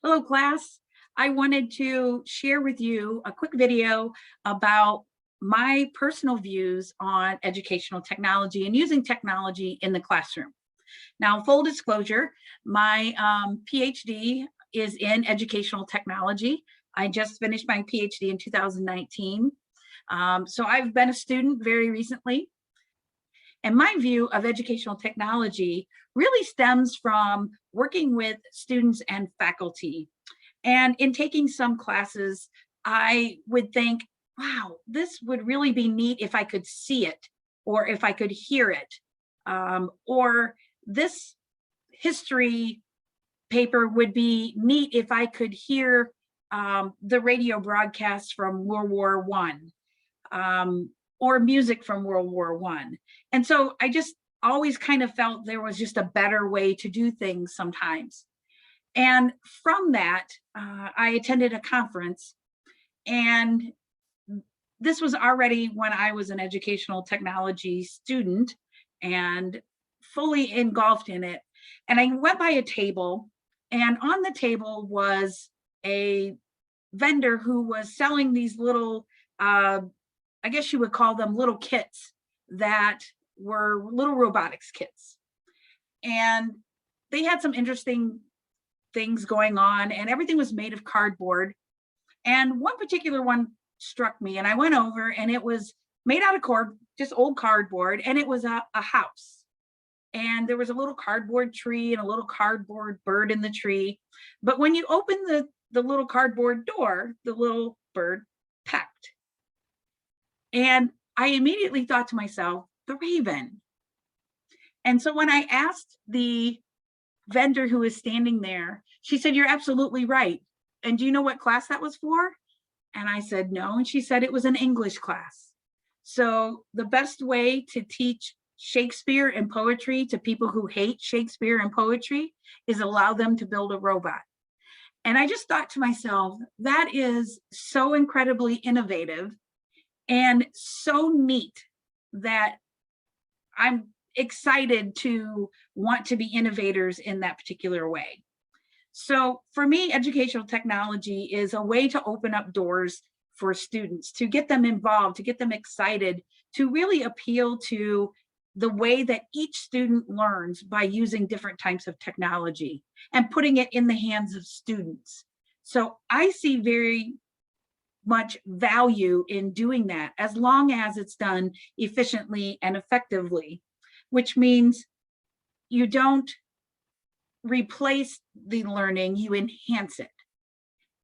Hello, class. I wanted to share with you a quick video about my personal views on educational technology and using technology in the classroom. Now, full disclosure, my PhD is in educational technology. I just finished my PhD in 2019. So I've been a student very recently. And my view of educational technology really stems from working with students and faculty. And in taking some classes, I would think, wow, this would really be neat if I could see it, or if I could hear it, or this history paper would be neat if I could hear the radio broadcast from World War One, or music from World War One. And so I just always kind of felt there was just a better way to do things sometimes. And from that, I attended a conference, and this was already when I was an educational technology student and fully engulfed in it. And I went by a table, and on the table was a vendor who was selling these little, I guess you would call them little kits that were little robotics kits. And they had some interesting things going on, and everything was made of cardboard. And one particular one struck me, and I went over, and it was made out of just old cardboard, and it was a house. And there was a little cardboard tree and a little cardboard bird in the tree. But when you open the little cardboard door, the little bird pecked. And I immediately thought to myself, the raven. And so when I asked the vendor who was standing there, she said, "You're absolutely right. And do you know what class that was for?" And I said, "No." And she said, "It was an English class." So the best way to teach Shakespeare and poetry to people who hate Shakespeare and poetry is allow them to build a robot. And I just thought to myself, that is so incredibly innovative and so neat that I'm excited to want to be innovators in that particular way. So for me, educational technology is a way to open up doors for students, to get them involved, to get them excited, to really appeal to the way that each student learns by using different types of technology and putting it in the hands of students. So I see very much value in doing that, as long as it's done efficiently and effectively, which means you don't replace the learning, you enhance it.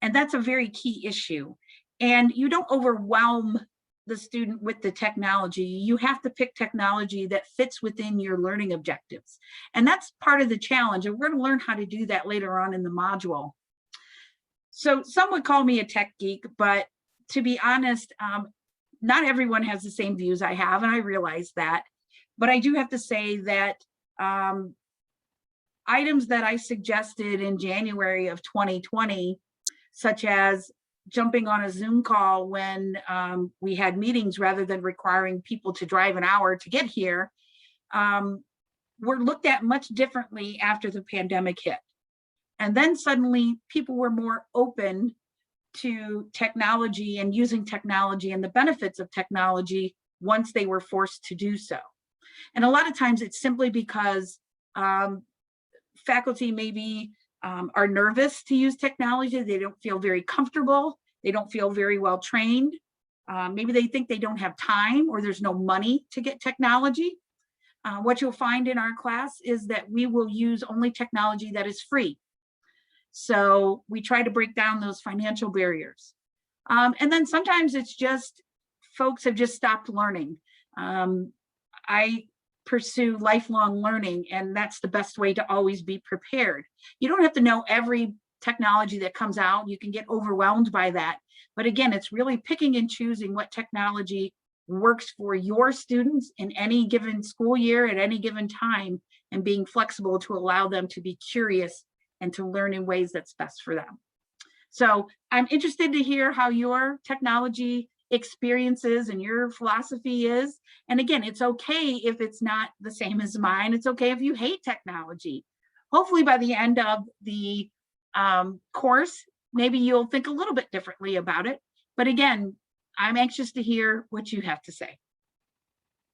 And that's a very key issue. And you don't overwhelm the student with the technology. You have to pick technology that fits within your learning objectives. And that's part of the challenge. And we're going to learn how to do that later on in the module. So some would call me a tech geek, but to be honest, not everyone has the same views I have, and I realize that. But I do have to say that items that I suggested in January of 2020, such as jumping on a Zoom call when we had meetings rather than requiring people to drive an hour to get here, were looked at much differently after the pandemic hit. And then suddenly people were more open to technology and using technology and the benefits of technology once they were forced to do so. And a lot of times it's simply because faculty maybe are nervous to use technology. They don't feel very comfortable. They don't feel very well trained. Maybe they think they don't have time, or there's no money to get technology. What you'll find in our class is that we will use only technology that is free. So we try to break down those financial barriers. And then sometimes it's just folks have just stopped learning. I pursue lifelong learning, and that's the best way to always be prepared. You don't have to know every technology that comes out. You can get overwhelmed by that. But again, it's really picking and choosing what technology works for your students in any given school year at any given time, and being flexible to allow them to be curious and to learn in ways that's best for them. So I'm interested to hear how your technology experiences and your philosophy is. And again, it's okay if it's not the same as mine. It's okay if you hate technology. Hopefully by the end of the course, maybe you'll think a little bit differently about it. But again, I'm anxious to hear what you have to say.